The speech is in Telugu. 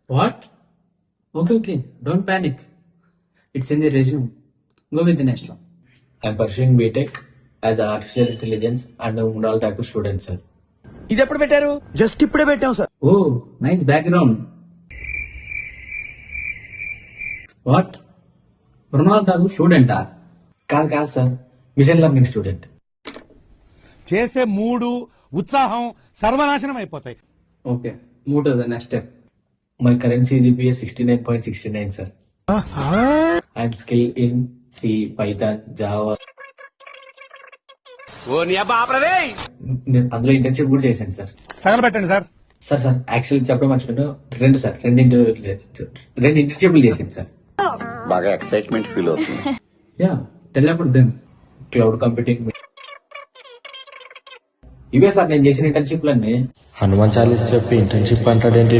What? Okay. Don't panic. It's in the resume. Go with the next one. I'm pursuing BTech as an artificial intelligence and a Mundal Thakur student, sir. ఇది ఎప్పుడు పెట్టారు? జస్ట్ ఇప్పుడే పెట్టాం sir. Oh, nice background. What? Mrunal Thakur student ah? కాదు సార్, మిషన్ లెర్నింగ్ స్టూడెంట్. చేసే మూడు ఉత్సాహం సర్వనాశనం అయిపోతాయి. Okay, move to the next step. My current CGPA 69.69, sir. I'm skilled in C, Python, Java. అందులో ఇంటర్న్షిప్ కూడా చేశాను సార్. తగలబెట్టండి సార్. సార్ యాక్చువల్లీ చెప్పడం మర్చిపోయాను. రెండు ఇంటర్న్షిప్లు చేశాను సార్. బాగా ఎక్సైట్మెంట్ ఫీల్ అవుతుంది. Yeah, tell about them. Cloud computing ఇవే సార్ నేను చేసిన ఇంటర్న్షిప్లు అన్నీ. హనుమాన్ చాలీస్ చెప్పి ఇంటర్న్షిప్ అంటాడేంటి?